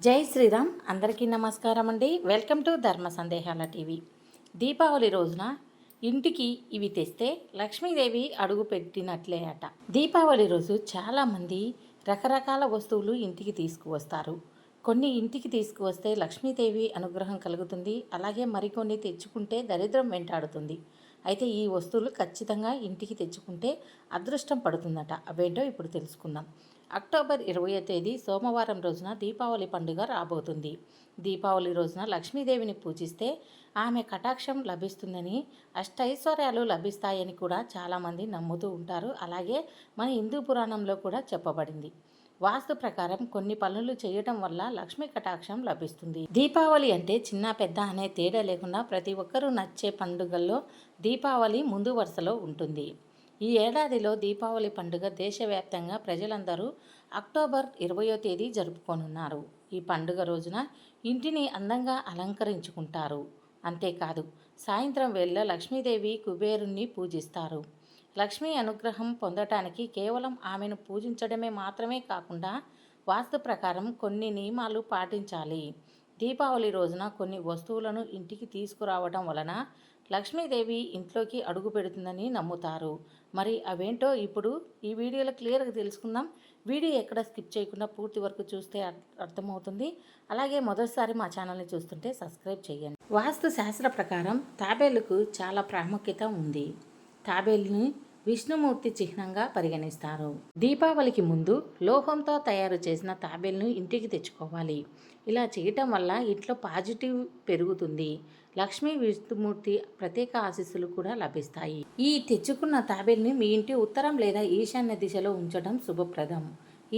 జై శ్రీరామ్. అందరికీ నమస్కారం అండి. వెల్కమ్ టు ధర్మ సందేహాల టీవీ. దీపావళి రోజున ఇంటికి ఇవి తెస్తే లక్ష్మీదేవి అడుగు పెట్టినట్లే అట. దీపావళి రోజు చాలామంది రకరకాల వస్తువులు ఇంటికి తీసుకువస్తారు. కొన్ని ఇంటికి తీసుకువస్తే లక్ష్మీదేవి అనుగ్రహం కలుగుతుంది. అలాగే మరికొన్ని తెచ్చుకుంటే దరిద్రం వెంటాడుతుంది. అయితే ఈ వస్తువులు ఖచ్చితంగా ఇంటికి తెచ్చుకుంటే అదృష్టం పడుతుందట. అవేంటో ఇప్పుడు తెలుసుకుందాం. అక్టోబర్ 20వ తేదీ సోమవారం రోజున దీపావళి పండుగ రాబోతుంది. దీపావళి రోజున లక్ష్మీదేవిని పూజిస్తే ఆమె కటాక్షం లభిస్తుందని, అష్టైశ్వర్యాలు లభిస్తాయని కూడా చాలామంది నమ్ముతూ ఉంటారు. అలాగే మన హిందూ పురాణంలో కూడా చెప్పబడింది. వాస్తు ప్రకారం కొన్ని పనులు చేయటం వల్ల లక్ష్మీ కటాక్షం లభిస్తుంది. దీపావళి అంటే చిన్న పెద్ద అనే తేడా లేకుండా ప్రతి ఒక్కరూ నచ్చే పండుగల్లో దీపావళి ముందు వరుసలో ఉంటుంది. ఈ ఏడాదిలో దీపావళి పండుగ దేశవ్యాప్తంగా ప్రజలందరూ అక్టోబర్ 20వ తేదీ జరుపుకోనున్నారు. ఈ పండుగ రోజున ఇంటిని అందంగా అలంకరించుకుంటారు. అంతేకాదు, సాయంత్రం వేళ లక్ష్మీదేవి కుబేరుణ్ణి పూజిస్తారు. లక్ష్మీ అనుగ్రహం పొందటానికి కేవలం ఆమెను పూజించడమే మాత్రమే కాకుండా వాస్తు ప్రకారం కొన్ని నియమాలు పాటించాలి. దీపావళి రోజున కొన్ని వస్తువులను ఇంటికి తీసుకురావడం వలన లక్ష్మీదేవి ఇంట్లోకి అడుగు పెడుతుందని నమ్ముతారు. మరి అవేంటో ఇప్పుడు ఈ వీడియోలో క్లియర్గా తెలుసుకుందాం. వీడియో ఎక్కడ స్కిప్ చేయకుండా పూర్తి వరకు చూస్తే అర్థమవుతుంది. అలాగే మొదటిసారి మా ఛానల్ని చూస్తుంటే సబ్స్క్రైబ్ చేయండి. వాస్తు శాస్త్ర ప్రకారం తాబేలుకు చాలా ప్రాముఖ్యత ఉంది. తాబేలుని విష్ణుమూర్తి చిహ్నంగా పరిగణిస్తారు. దీపావళికి ముందు లోహంతో తయారు చేసిన తాబేలును ఇంటికి తెచ్చుకోవాలి. ఇలా చేయటం వల్ల ఇంట్లో పాజిటివ్ పెరుగుతుంది. లక్ష్మీ విష్ణుమూర్తి ప్రత్యేక ఆశీస్సులు కూడా లభిస్తాయి. ఈ తెచ్చుకున్న తాబేలుని మీ ఇంటి ఉత్తరం లేదా ఈశాన్య దిశలో ఉంచడం శుభప్రదం.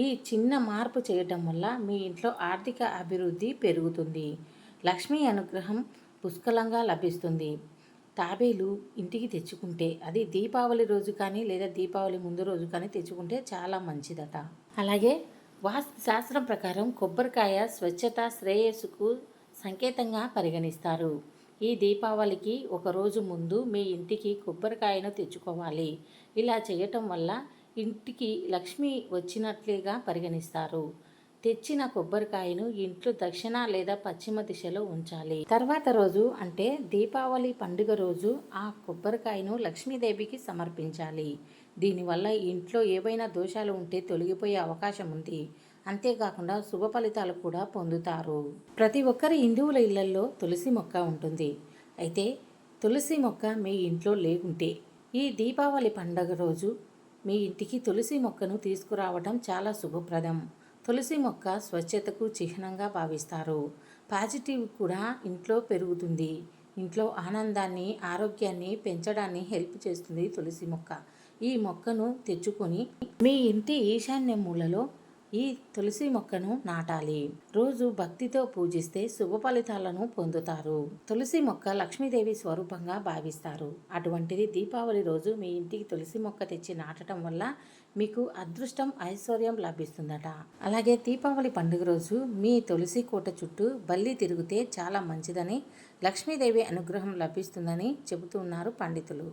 ఈ చిన్న మార్పు చేయటం వల్ల మీ ఇంట్లో ఆర్థిక అభివృద్ధి పెరుగుతుంది. లక్ష్మీ అనుగ్రహం పుష్కలంగా లభిస్తుంది. తాబేలు ఇంటికి తెచ్చుకుంటే అది దీపావళి రోజు కానీ లేదా దీపావళి ముందు రోజు కానీ తెచ్చుకుంటే చాలా మంచిదట. అలాగే వాస్తు శాస్త్రం ప్రకారం కొబ్బరికాయ స్వచ్ఛత శ్రేయస్సుకు సంకేతంగా పరిగణిస్తారు. ఈ దీపావళికి ఒకరోజు ముందు మీ ఇంటికి కొబ్బరికాయను తెచ్చుకోవాలి. ఇలా చేయటం వల్ల ఇంటికి లక్ష్మి వచ్చినట్లుగా పరిగణిస్తారు. తెచ్చిన కొబ్బరికాయను ఇంట్లో దక్షిణ లేదా పశ్చిమ దిశలో ఉంచాలి. తర్వాత రోజు అంటే దీపావళి పండుగ రోజు ఆ కొబ్బరికాయను లక్ష్మీదేవికి సమర్పించాలి. దీనివల్ల ఇంట్లో ఏవైనా దోషాలు ఉంటే తొలగిపోయే అవకాశం ఉంది. అంతేకాకుండా శుభ ఫలితాలు కూడా పొందుతారు. ప్రతి ఒక్కరి హిందువుల ఇళ్లలో తులసి మొక్క ఉంటుంది. అయితే తులసి మొక్క మీ ఇంట్లో లేకుంటే ఈ దీపావళి పండుగ రోజు మీ ఇంటికి తులసి మొక్కను తీసుకురావడం చాలా శుభప్రదం. తులసి మొక్క స్వచ్ఛతకు చిహ్నంగా భావిస్తారు. పాజిటివ్ కూడా ఇంట్లో పెరుగుతుంది. ఇంట్లో ఆనందాన్ని ఆరోగ్యాన్ని పెంచడాన్ని హెల్ప్ చేస్తుంది తులసి మొక్క. ఈ మొక్కను తెచ్చుకొని మీ ఇంటి ఈశాన్య మూలలో ఈ తులసి మొక్కను నాటాలి. రోజు భక్తితో పూజిస్తే శుభ ఫలితాలను పొందుతారు. తులసి మొక్క లక్ష్మీదేవి స్వరూపంగా భావిస్తారు. అటువంటిది దీపావళి రోజు మీ ఇంటికి తులసి మొక్క తెచ్చి నాటడం వల్ల మీకు అదృష్టం ఐశ్వర్యం లభిస్తుందట. అలాగే దీపావళి పండుగ రోజు మీ తులసి కోట చుట్టూ బల్లి తిరిగితే చాలా మంచిదని, లక్ష్మీదేవి అనుగ్రహం లభిస్తుందని చెబుతున్నారు పండితులు.